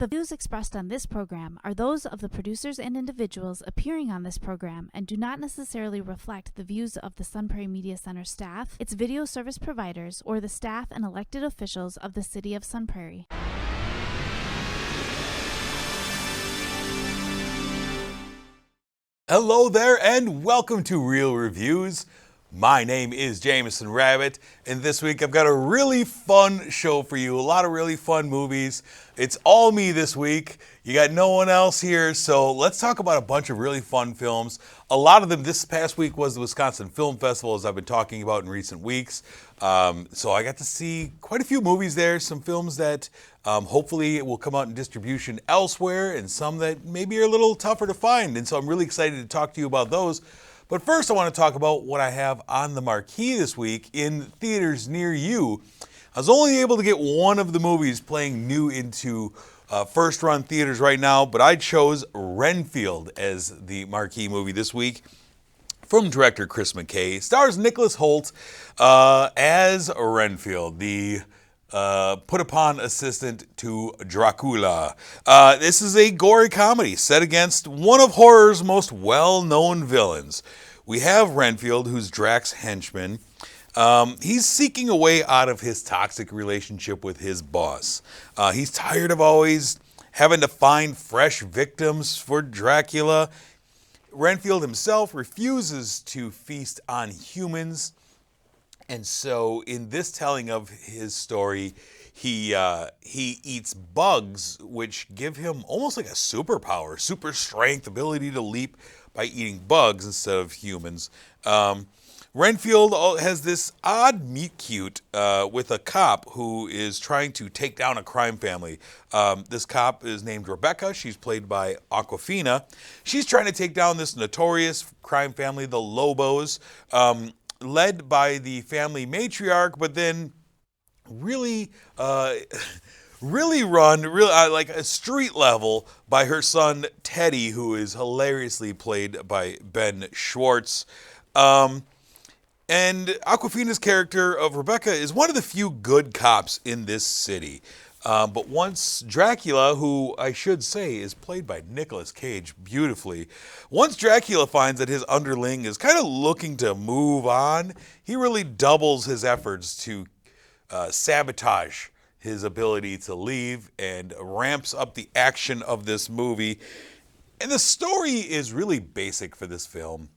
The views expressed on this program are those of the producers and individuals appearing on this program and do not necessarily reflect the views of the Sun Prairie Media Center staff, its video service providers, or the staff and elected officials of the City of Sun Prairie. Hello there and welcome to Real Reviews. My name is Jamison Rabbit, and this week I've got a really fun show for you. A lot of really fun movies. It's all me this week. You got no one else here, so let's talk about a bunch of really fun films. A lot of them this past week was the Wisconsin Film Festival, as I've been talking about in recent weeks. So I got to see quite a few movies there, some films that hopefully will come out in distribution elsewhere, and some that maybe are a little tougher to find. And so I'm really excited to talk to you about those. But first I want to talk about what I have on the marquee this week in theaters near you. I was only able to get one of the movies playing new into first run theaters right now, but I chose Renfield as the marquee movie this week. From director Chris McKay, stars Nicholas Hoult as Renfield, the put upon assistant to Dracula. This is a gory comedy set against one of horror's most well-known villains. We have Renfield, who's Drac's henchman. He's seeking a way out of his toxic relationship with his boss. He's tired of always having to find fresh victims for Dracula. Renfield himself refuses to feast on humans. And so in this telling of his story, he eats bugs, which give him almost like a superpower, super strength, ability to leap by eating bugs instead of humans. Renfield has this odd meet-cute with a cop who is trying to take down a crime family. This cop is named Rebecca. She's played by Awkwafina. She's trying to take down this notorious crime family, the Lobos, led by the family matriarch, but then really run like a street level by her son Teddy, who is hilariously played by Ben Schwartz. And Awkwafina's character of Rebecca is one of the few good cops in this city. But once Dracula, who I should say is played by Nicolas Cage beautifully, once Dracula finds that his underling is kind of looking to move on, he really doubles his efforts to sabotage his ability to leave and ramps up the action of this movie. And the story is really basic for this film,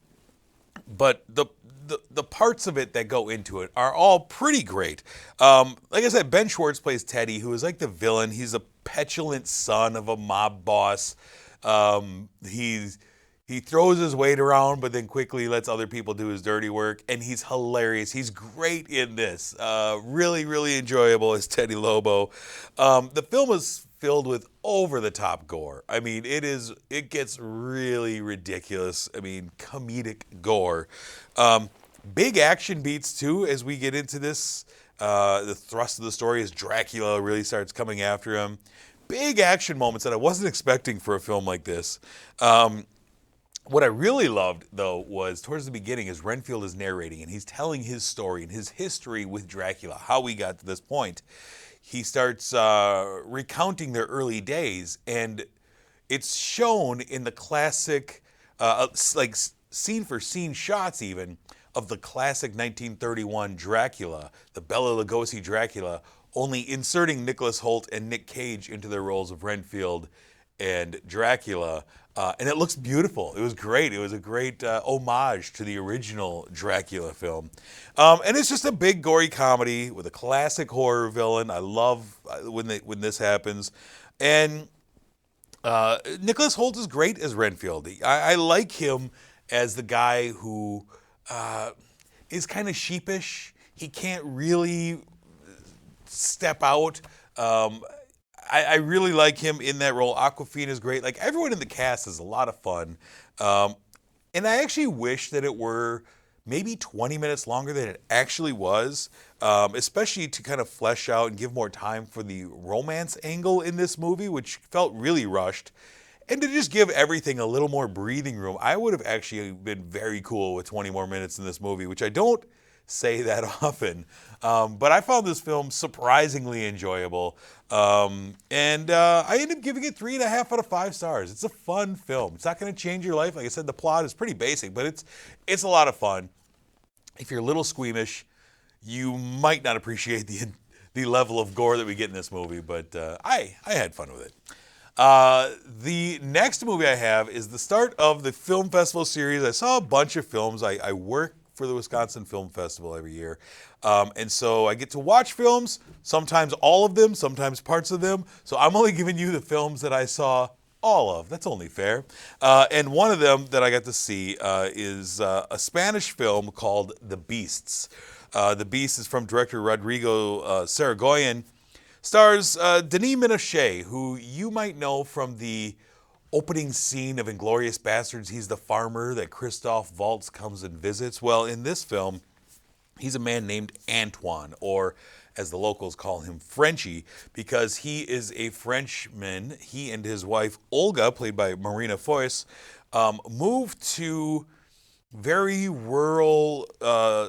but the parts of it that go into it are all pretty great. Like I said, Ben Schwartz plays Teddy, who is like the villain. He's a petulant son of a mob boss. He throws his weight around, but then quickly lets other people do his dirty work. And he's hilarious. He's great in this. Really, really enjoyable as Teddy Lobo. The film is filled with over-the-top gore. I mean, it gets really ridiculous. I mean, comedic gore. Big action beats, too, as we get into this. The thrust of the story is Dracula really starts coming after him. Big action moments that I wasn't expecting for a film like this. What I really loved, though, was towards the beginning as Renfield is narrating, and he's telling his story and his history with Dracula, how we got to this point. He starts recounting their early days, and it's shown in the classic, like scene-for-scene shots even, of the classic 1931 Dracula, the Bela Lugosi Dracula, only inserting Nicholas Hoult and Nick Cage into their roles of Renfield and Dracula. And it looks beautiful. It was great. It was a great homage to the original Dracula film. And it's just a big gory comedy with a classic horror villain. I love when this happens. And Nicholas Hoult is great as Renfield. I like him as the guy who is kind of sheepish. He can't really step out. I really like him in that role. Awkwafina is great. Like, everyone in the cast is a lot of fun. And I actually wish that it were maybe 20 minutes longer than it actually was, especially to kind of flesh out and give more time for the romance angle in this movie, which felt really rushed. And to just give everything a little more breathing room. I would have actually been very cool with 20 more minutes in this movie, which I don't say that often. But I found this film surprisingly enjoyable. And I ended up giving it 3.5 out of 5 stars. It's a fun film. It's not going to change your life. Like I said, the plot is pretty basic, but it's a lot of fun. If you're a little squeamish, you might not appreciate the level of gore that we get in this movie, but I had fun with it. The next movie I have is the start of the film festival series. I saw a bunch of films. I work for the Wisconsin Film Festival every year. And so I get to watch films, sometimes all of them, sometimes parts of them. So I'm only giving you the films that I saw all of. That's only fair. And one of them that I got to see is a Spanish film called The Beasts. The Beasts is from director Rodrigo Saragoyen. Stars Denis Ménochet, who you might know from the opening scene of Inglourious Basterds. He's the farmer that Christoph Waltz comes and visits. Well, in this film, he's a man named Antoine, or as the locals call him, Frenchie, because he is a Frenchman. He and his wife, Olga, played by Marina Foïs, moved to very rural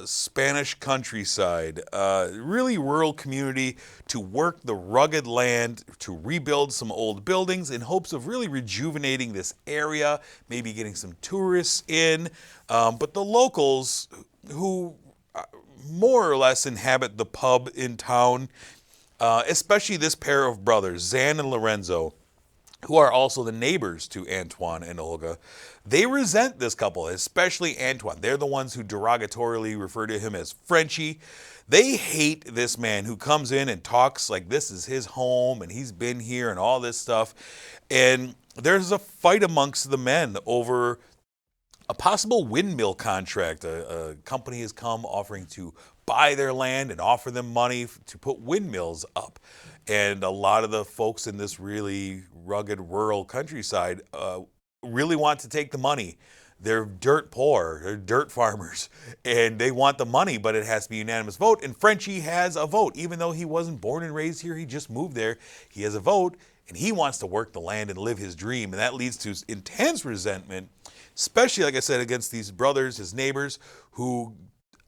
Spanish countryside, really rural community, to work the rugged land, to rebuild some old buildings in hopes of really rejuvenating this area, maybe getting some tourists in. But the locals, who more or less inhabit the pub in town, especially this pair of brothers, Zan and Lorenzo, who are also the neighbors to Antoine and Olga, they resent this couple, especially Antoine. They're the ones who derogatorily refer to him as Frenchie. They hate this man who comes in and talks like this is his home and he's been here and all this stuff. And there's a fight amongst the men over a possible windmill contract. A company has come offering to buy their land and offer them money to put windmills up. And a lot of the folks in this really rugged rural countryside really want to take the money. They're dirt poor, they're dirt farmers, and they want the money, but it has to be a unanimous vote. And Frenchie has a vote. Even though he wasn't born and raised here, he just moved there, he has a vote, and he wants to work the land and live his dream. And that leads to intense resentment, especially, like I said, against these brothers, his neighbors, who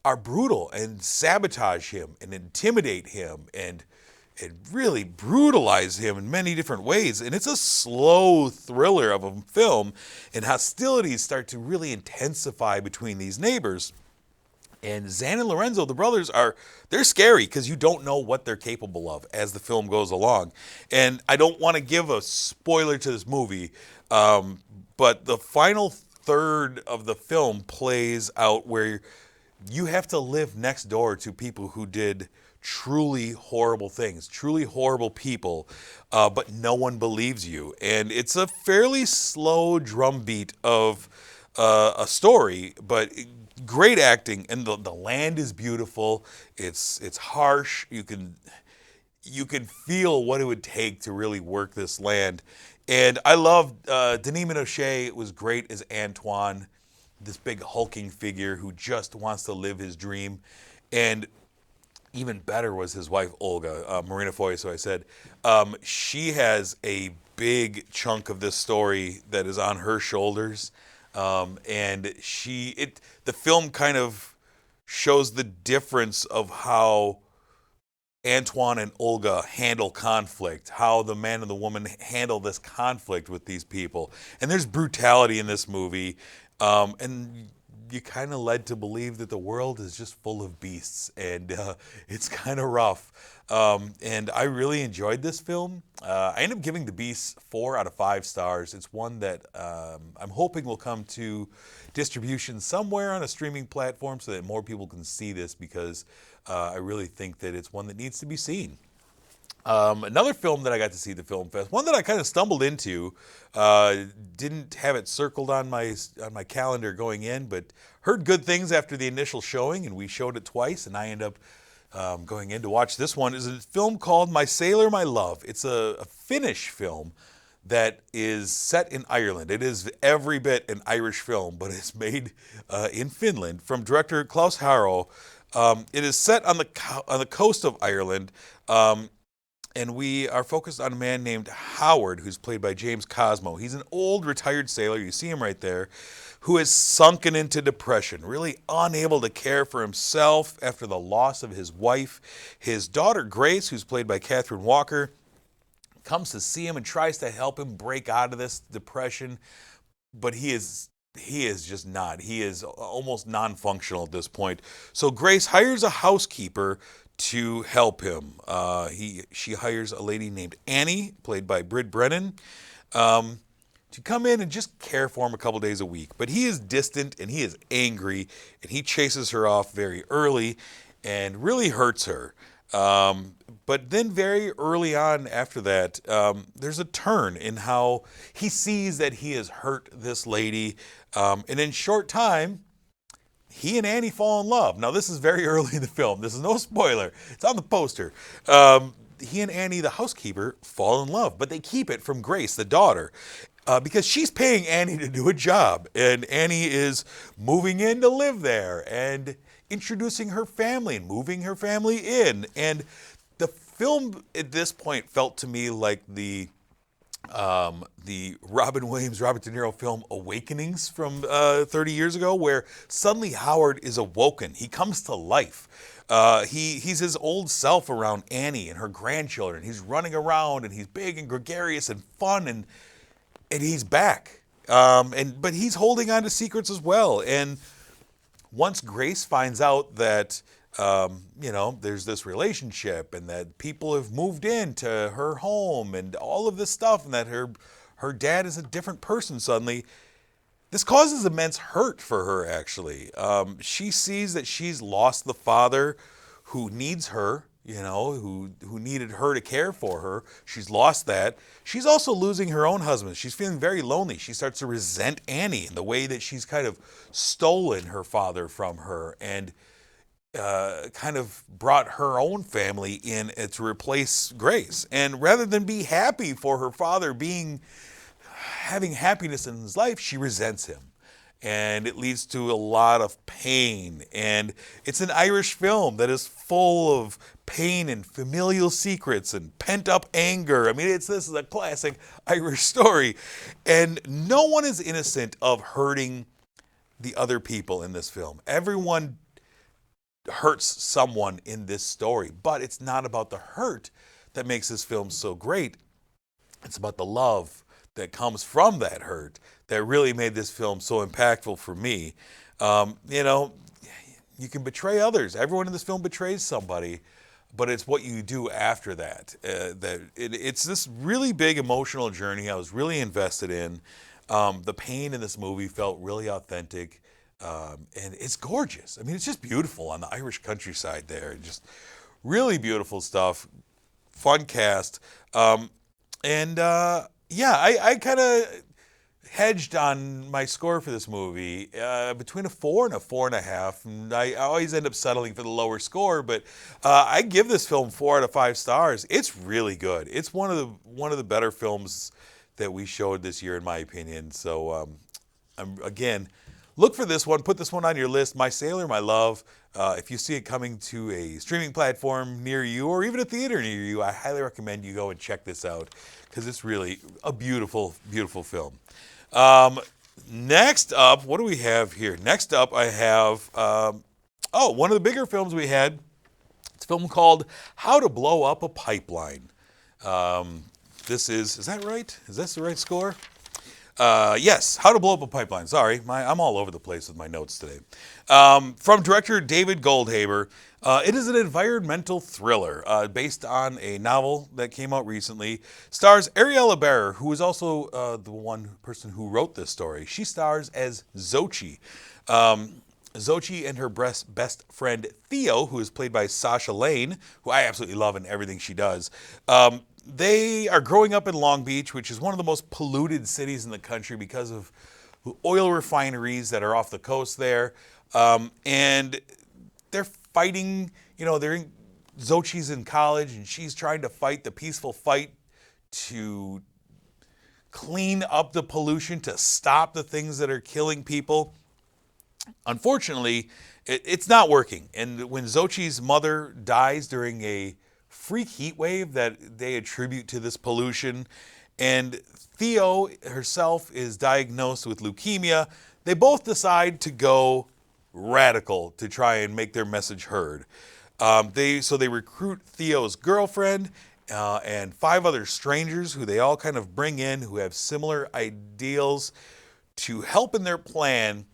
are brutal and sabotage him and intimidate him and really brutalize him in many different ways. And it's a slow thriller of a film, and hostilities start to really intensify between these neighbors. And Zan and Lorenzo, the brothers, they're scary because you don't know what they're capable of as the film goes along. And I don't want to give a spoiler to this movie, but the final third of the film plays out where you have to live next door to people who did truly horrible things, truly horrible people, but no one believes you. And it's a fairly slow drumbeat of a story, but great acting, and the land is beautiful. It's harsh. You can feel what it would take to really work this land. And I love Denis Ménochet was great as Antoine, this big hulking figure who just wants to live his dream. And even better was his wife, Olga, Marina Foïs, who I said. She has a big chunk of this story that is on her shoulders. And the film kind of shows the difference of how Antoine and Olga handle conflict, how the man and the woman handle this conflict with these people. And there's brutality in this movie. And you kind of led to believe that the world is just full of beasts, and it's kind of rough. And I really enjoyed this film. I ended up giving The Beasts 4 out of 5 stars. It's one that I'm hoping will come to distribution somewhere on a streaming platform so that more people can see this, because I really think that it's one that needs to be seen. Another film that I got to see at the Film Fest, one that I kind of stumbled into, didn't have it circled on my calendar going in, but heard good things after the initial showing, and we showed it twice, and I ended up going in to watch this one. Is a film called My Sailor, My Love. It's a Finnish film that is set in Ireland. It is every bit an Irish film, but it's made in Finland from director Klaus Harro. It is set on the coast of Ireland. and we are focused on a man named Howard, who's played by James Cosmo. He's an old retired sailor, you see him right there, who is sunken into depression, really unable to care for himself after the loss of his wife. His daughter Grace, who's played by Catherine Walker, comes to see him and tries to help him break out of this depression, but he is just not. He is almost non-functional at this point. So Grace hires a housekeeper to help him. She hires a lady named Annie, played by Britt Brennan, to come in and just care for him a couple days a week. But he is distant and he is angry, and he chases her off very early and really hurts her. But then very early on after that, there's a turn in how he sees that he has hurt this lady. And in short time, he and Annie fall in love. Now, this is very early in the film. This is no spoiler. It's on the poster. He and Annie, the housekeeper, fall in love, but they keep it from Grace, the daughter, because she's paying Annie to do a job. And Annie is moving in to live there and introducing her family and moving her family in. And the film at this point felt to me like the Robin Williams, Robert De Niro film Awakenings from 30 years ago, where suddenly Howard is awoken. He comes to life. He's his old self around Annie and her grandchildren. He's running around and he's big and gregarious and fun, and he's back. But he's holding on to secrets as well. And once Grace finds out that there's this relationship and that people have moved into her home and all of this stuff, and that her dad is a different person suddenly, this causes immense hurt for her, actually. She sees that she's lost the father who needs her, who needed her to care for her. She's lost that. She's also losing her own husband. She's feeling very lonely. She starts to resent Annie in the way that she's kind of stolen her father from her and kind of brought her own family in to replace Grace. And rather than be happy for her father having happiness in his life, she resents him. And it leads to a lot of pain. And it's an Irish film that is full of pain and familial secrets and pent-up anger. I mean, this is a classic Irish story. And no one is innocent of hurting the other people in this film. Everyone hurts someone in this story, but it's not about the hurt that makes this film so great. It's about the love that comes from that hurt that really made this film so impactful for me. You can betray others. Everyone in this film betrays somebody, but it's what you do after that. It's this really big emotional journey I was really invested in. The pain in this movie felt really authentic. And it's gorgeous. I mean, it's just beautiful on the Irish countryside there. Just really beautiful stuff. Fun cast. I kind of hedged on my score for this movie between a 4 and a 4.5. And I always end up settling for the lower score, but I give this film 4 out of 5 stars. It's really good. It's one of the better films that we showed this year, in my opinion. So look for this one. Put this one on your list. My Sailor, My Love. If you see it coming to a streaming platform near you or even a theater near you, I highly recommend you go and check this out because it's really a beautiful, beautiful film. Next up, what do we have here? Next up, I have, one of the bigger films we had. It's a film called How to Blow Up a Pipeline. Is that right? Is this the right score? Yes, How to Blow Up a Pipeline. Sorry, I'm all over the place with my notes today. From director David Goldhaber. It is an environmental thriller based on a novel that came out recently. Stars Ariella Bearer, who is also the one person who wrote this story. She stars as Xochi. Xochi and her best friend Theo, who is played by Sasha Lane, who I absolutely love in everything she does. They are growing up in Long Beach, which is one of the most polluted cities in the country because of oil refineries that are off the coast there. And they're fighting, Xochi's in college and she's trying to fight the peaceful fight to clean up the pollution, to stop the things that are killing people. Unfortunately, it's not working. And when Xochi's mother dies during a freak heat wave that they attribute to this pollution. And Theo herself is diagnosed with leukemia. They both decide to go radical to try and make their message heard. They recruit Theo's girlfriend and 5 other strangers who they all kind of bring in who have similar ideals to help in their plan.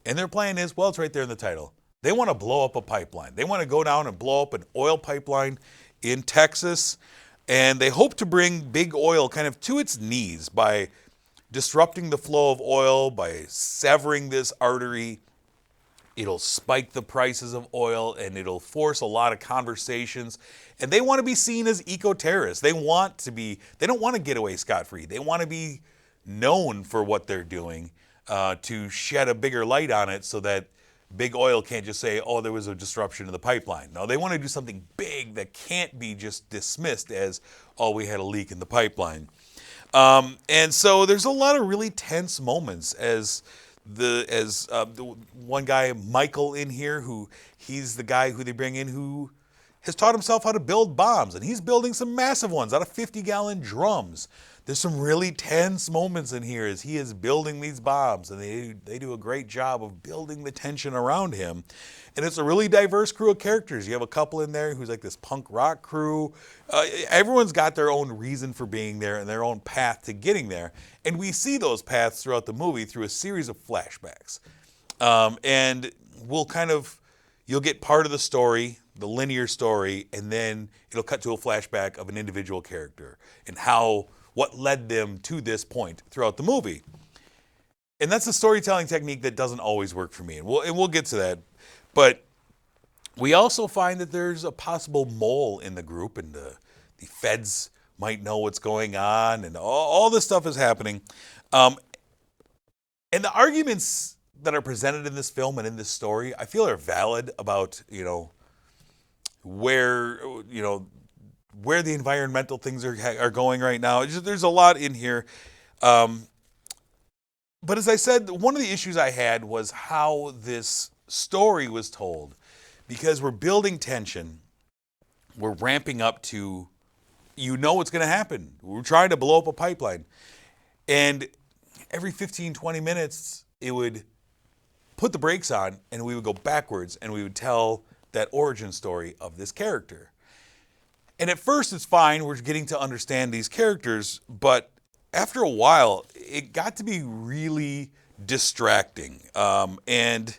And their plan is, well, it's right there in the title. They want to blow up a pipeline. They want to go down and blow up an oil pipeline in Texas. And they hope to bring big oil kind of to its knees by disrupting the flow of oil, by severing this artery. It'll spike the prices of oil and it'll force a lot of conversations. And they want to be seen as eco-terrorists. They don't want to get away scot-free. They want to be known for what they're doing to shed a bigger light on it so that big oil can't just say, oh, there was a disruption in the pipeline. No, they want to do something big that can't be just dismissed as, oh, we had a leak in the pipeline. And so there's a lot of really tense moments as the one guy, Michael, in here, he's the guy who they bring in who has taught himself how to build bombs, and he's building some massive ones out of 50-gallon drums. There's some really tense moments in here as he is building these bombs, and they do a great job of building the tension around him. And it's a really diverse crew of characters. You have a couple in there who's like this punk rock crew. Everyone's got their own reason for being there and their own path to getting there. And we see those paths throughout the movie through a series of flashbacks. And you'll get part of the story, the linear story, and then it'll cut to a flashback of an individual character and what led them to this point throughout the movie. And that's a storytelling technique that doesn't always work for me. And we'll get to that. But we also find that there's a possible mole in the group, and the feds might know what's going on, and all this stuff is happening. And the arguments that are presented in this film and in this story, I feel are valid about, where the environmental things are going right now. There's a lot in here. But as I said, one of the issues I had was how this story was told, because we're building tension. We're ramping up to, what's going to happen. We're trying to blow up a pipeline. And every 15, 20 minutes, it would put the brakes on and we would go backwards and we would tell that origin story of this character. And at first it's fine, we're getting to understand these characters, but after a while, it got to be really distracting. And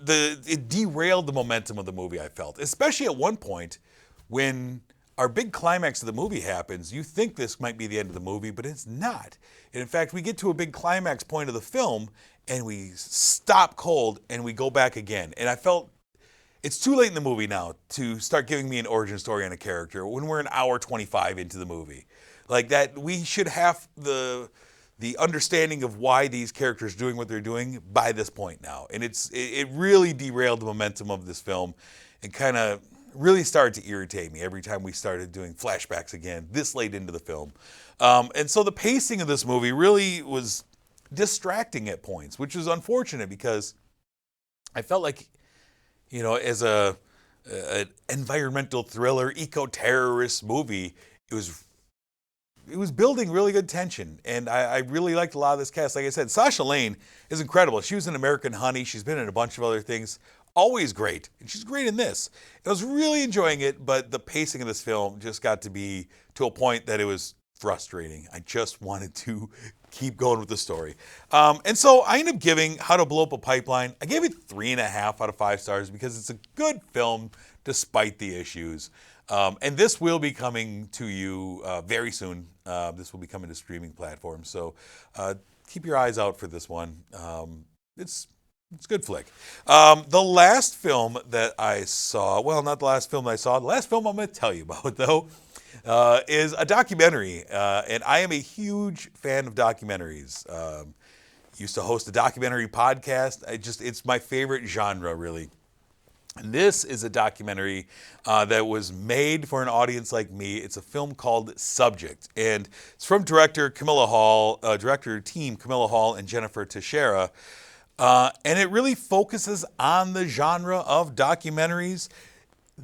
it derailed the momentum of the movie, I felt. Especially at one point, when our big climax of the movie happens, you think this might be the end of the movie, but it's not. And in fact, we get to a big climax point of the film, and we stop cold, and we go back again. And I felt it's too late in the movie now to start giving me an origin story on a character when we're an hour 25 into the movie. Like that, we should have the understanding of why these characters are doing what they're doing by this point now. And it really derailed the momentum of this film and kind of really started to irritate me every time we started doing flashbacks again this late into the film. And so the pacing of this movie really was distracting at points, which was unfortunate because I felt like, as an environmental thriller, eco-terrorist movie, it was building really good tension, and I really liked a lot of this cast. Like I said, Sasha Lane is incredible. She was in American Honey. She's been in a bunch of other things. Always great, and she's great in this. I was really enjoying it, but the pacing of this film just got to be to a point that it was frustrating. I just wanted to keep going with the story. And so I ended up giving How to Blow Up a Pipeline, I gave it 3.5 out of 5 stars because it's a good film despite the issues. And this will be coming to you very soon. This will be coming to streaming platforms. So keep your eyes out for this one. It's a good flick. The last film that I saw, well, not the last film I saw, the last film I'm going to tell you about, though, is a documentary. And I am a huge fan of documentaries. Used to host a documentary podcast. It's my favorite genre, really. And this is a documentary that was made for an audience like me. It's a film called Subject, and it's from director team Camilla Hall and Jennifer Teixeira. And it really focuses on the genre of documentaries.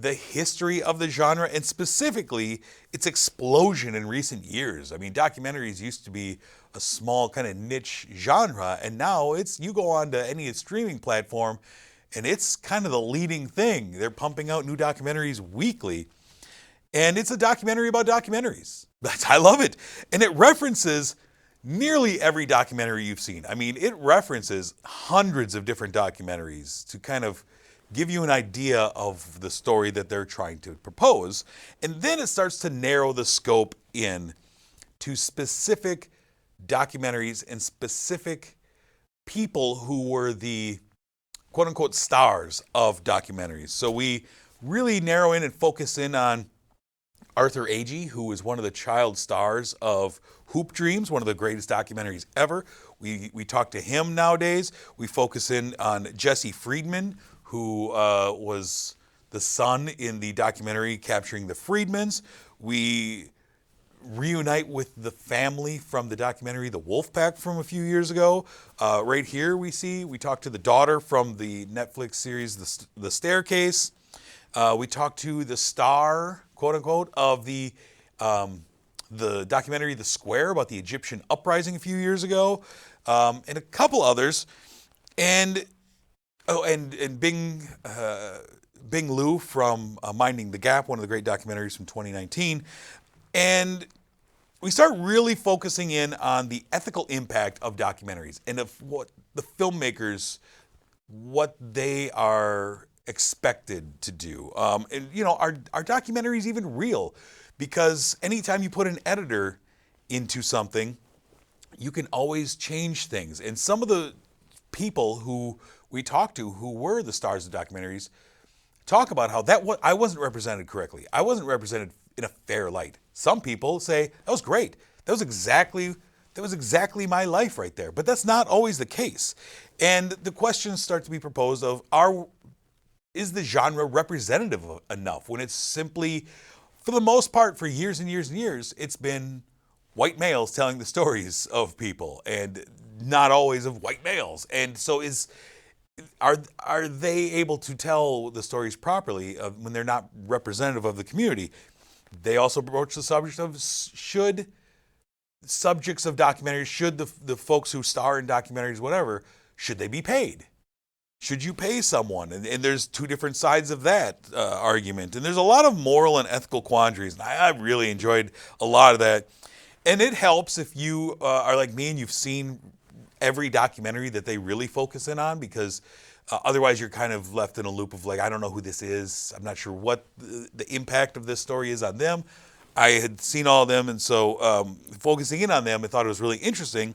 the history of the genre and specifically its explosion in recent years. I mean, documentaries used to be a small kind of niche genre, and now you go on to any streaming platform and it's kind of the leading thing. They're pumping out new documentaries weekly. And it's a documentary about documentaries. I love it. And it references nearly every documentary you've seen. I mean, it references hundreds of different documentaries to kind of give you an idea of the story that they're trying to propose. And then it starts to narrow the scope in to specific documentaries and specific people who were the quote-unquote stars of documentaries. So we really narrow in and focus in on Arthur Agee, who is one of the child stars of Hoop Dreams, one of the greatest documentaries ever. We talk to him nowadays. We focus in on Jesse Friedman, who was the son in the documentary Capturing the Friedmans. We reunite with the family from the documentary The Wolfpack from a few years ago. Right here we talk to the daughter from the Netflix series The Staircase. We talk to the star, quote unquote, of the documentary The Square about the Egyptian uprising a few years ago, and a couple others. And Bing Liu from Minding the Gap, one of the great documentaries from 2019. And we start really focusing in on the ethical impact of documentaries and of what the filmmakers, what they are expected to do. And are documentaries even real? Because anytime you put an editor into something, you can always change things. And some of the people who we talked to who were the stars of documentaries talk about how I wasn't represented correctly. I wasn't represented in a fair light. Some people say, that was great. That was exactly my life right there. But that's not always the case. And the questions start to be proposed of, is the genre representative enough when it's simply, for the most part, for years and years and years, it's been white males telling the stories of people and not always of white males. And so are they able to tell the stories properly when they're not representative of the community? They also broach the subject of should subjects of documentaries, should the folks who star in documentaries, whatever, should they be paid? Should you pay someone? And there's two different sides of that argument. And there's a lot of moral and ethical quandaries. And I really enjoyed a lot of that. And it helps if you are like me and you've seen every documentary that they really focus in on, because otherwise you're kind of left in a loop of like, I don't know who this is. I'm not sure what the impact of this story is on them. I had seen all of them, and so focusing in on them, I thought it was really interesting.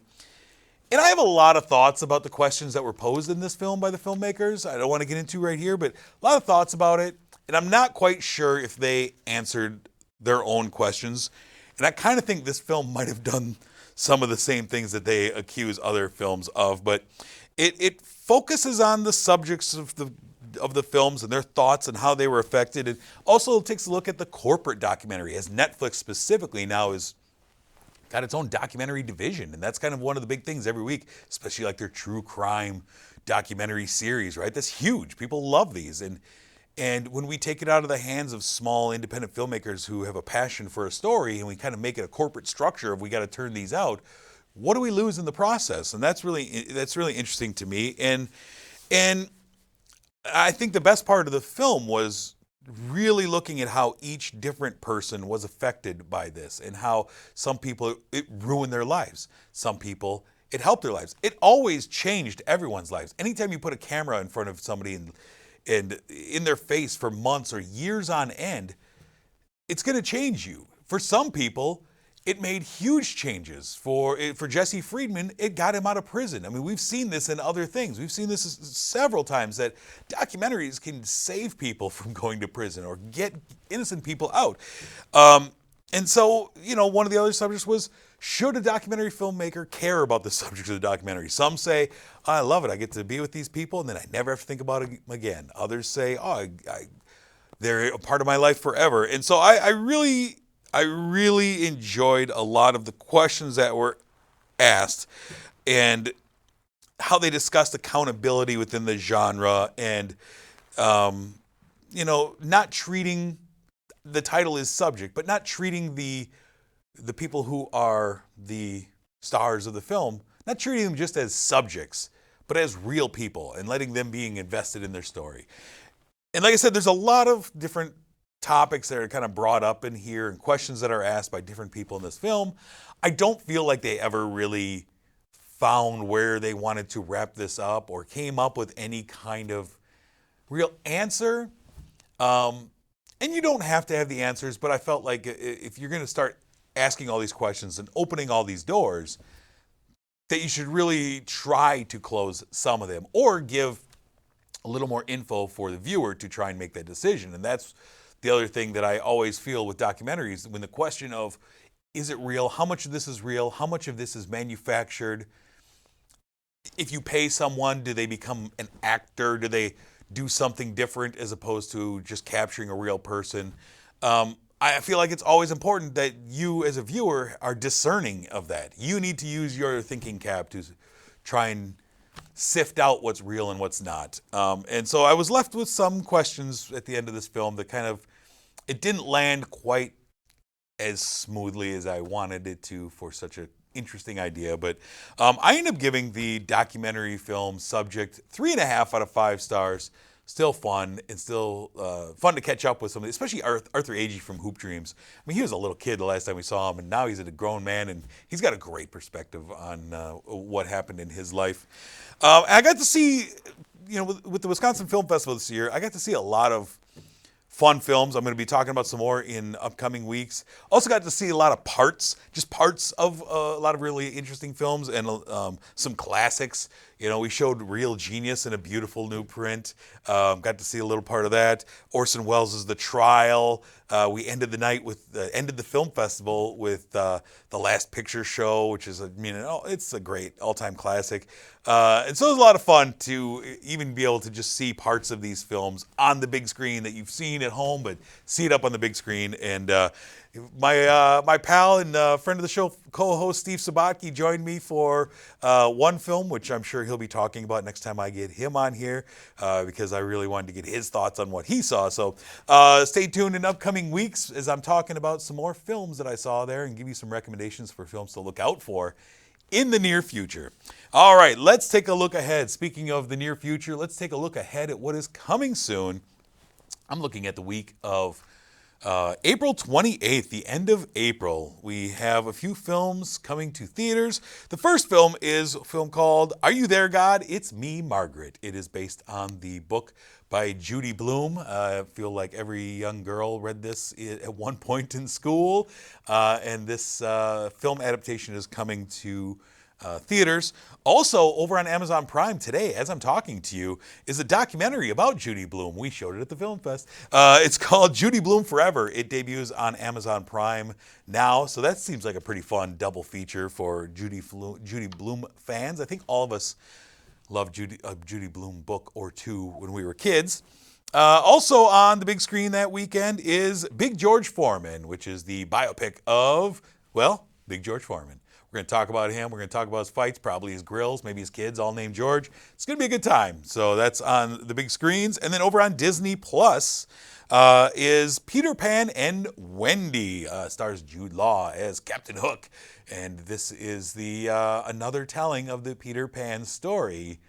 And I have a lot of thoughts about the questions that were posed in this film by the filmmakers. I don't want to get into right here, but a lot of thoughts about it. And I'm not quite sure if they answered their own questions. And I kind of think this film might have done some of the same things that they accuse other films of. But it focuses on the subjects of the films and their thoughts and how they were affected. And also takes a look at the corporate documentary, as Netflix specifically now is got its own documentary division. And that's kind of one of the big things every week, especially like their true crime documentary series, right? That's huge. People love these. And when we take it out of the hands of small independent filmmakers who have a passion for a story and we kind of make it a corporate structure of we got to turn these out, what do we lose in the process? And that's really interesting to me. And I think the best part of the film was really looking at how each different person was affected by this and how some people, it ruined their lives. Some people, it helped their lives. It always changed everyone's lives. Anytime you put a camera in front of somebody and in their face for months or years on end, it's going to change you. For some people, it made huge changes. For Jesse Friedman, it got him out of prison. I mean, we've seen this in other things. We've seen this several times, that documentaries can save people from going to prison or get innocent people out. And so, one of the other subjects was, should a documentary filmmaker care about the subject of the documentary? Some say, oh, I love it. I get to be with these people and then I never have to think about it again. Others say, oh, they're a part of my life forever. And so I really enjoyed a lot of the questions that were asked and how they discussed accountability within the genre and not treating, the title is subject, but not treating the people who are the stars of the film, not treating them just as subjects, but as real people and letting them being invested in their story. And like I said, there's a lot of different topics that are kind of brought up in here and questions that are asked by different people in this film. I don't feel like they ever really found where they wanted to wrap this up or came up with any kind of real answer. And you don't have to have the answers, but I felt like if you're going to start asking all these questions and opening all these doors, that you should really try to close some of them or give a little more info for the viewer to try and make that decision. And that's the other thing that I always feel with documentaries, when the question of, is it real? How much of this is real? How much of this is manufactured? If you pay someone, do they become an actor? Do they do something different as opposed to just capturing a real person? I feel like it's always important that you as a viewer are discerning of that. You need to use your thinking cap to try and sift out what's real and what's not. And so I was left with some questions at the end of this film that kind of, it didn't land quite as smoothly as I wanted it to for such an interesting idea. But I ended up giving the documentary film subject 3.5 out of 5 stars. Still fun, and still fun to catch up with somebody, especially Arthur Agee from Hoop Dreams. I mean, he was a little kid the last time we saw him, and now he's a grown man, and he's got a great perspective on what happened in his life. I got to see, with the Wisconsin Film Festival this year, I got to see a lot of fun films. I'm going to be talking about some more in upcoming weeks. Also got to see a lot of parts of a lot of really interesting films and some classics. We showed Real Genius in a beautiful new print. Got to see a little part of that. Orson Welles' The Trial. We ended the night ended the film festival with The Last Picture Show, which is it's a great all-time classic. And so it was a lot of fun to even be able to just see parts of these films on the big screen that you've seen at home, but see it up on the big screen. And my pal and friend of the show, co-host Steve Sabatke, joined me for one film, which I'm sure he'll be talking about next time I get him on here, because I really wanted to get his thoughts on what he saw. So stay tuned in upcoming weeks as I'm talking about some more films that I saw there and give you some recommendations for films to look out for in the near future. All right, let's take a look ahead. Speaking of the near future, let's take a look ahead at what is coming soon. I'm looking at the week of April 28th, the end of April. We have a few films coming to theaters. The first film is a film called Are You There, God? It's Me, Margaret. It is based on the book by Judy Blume. I feel like every young girl read this at one point in school. And this film adaptation is coming to theaters. Also, over on Amazon Prime today, as I'm talking to you, is a documentary about Judy Blume. We showed it at the Film Fest. It's called Judy Blume Forever. It debuts on Amazon Prime now, so that seems like a pretty fun double feature for Judy Blume fans. I think all of us loved a Judy Blume book or two when we were kids. Also on the big screen that weekend is Big George Foreman, which is the biopic of, Big George Foreman. We're going to talk about him. We're going to talk about his fights, probably his grills, maybe his kids, all named George. It's going to be a good time. So that's on the big screens. And then over on Disney Plus is Peter Pan and Wendy. Stars Jude Law as Captain Hook. And this is the another telling of the Peter Pan story.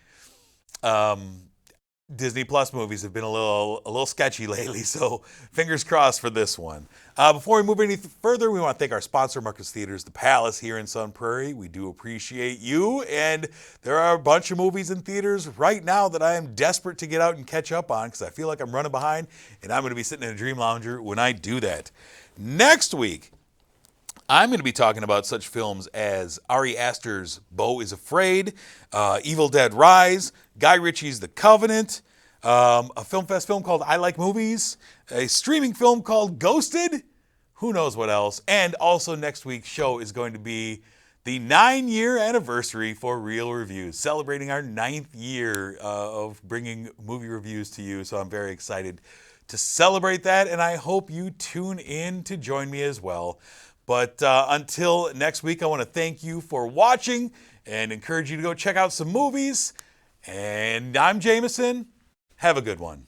Disney Plus movies have been a little sketchy lately, so fingers crossed for this one. Before we move any further, we want to thank our sponsor, Marcus Theaters, The Palace here in Sun Prairie. We do appreciate you, and there are a bunch of movies in theaters right now that I am desperate to get out and catch up on because I feel like I'm running behind, and I'm going to be sitting in a Dream Lounger when I do that. Next week, I'm going to be talking about such films as Ari Aster's Beau is Afraid, Evil Dead Rise, Guy Ritchie's The Covenant, a Film Fest film called I Like Movies, a streaming film called Ghosted, who knows what else, and also next week's show is going to be the 9-year anniversary for Real Reviews, celebrating our 9th year of bringing movie reviews to you, so I'm very excited to celebrate that, and I hope you tune in to join me as well. But until next week, I want to thank you for watching and encourage you to go check out some movies. And I'm Jamison. Have a good one.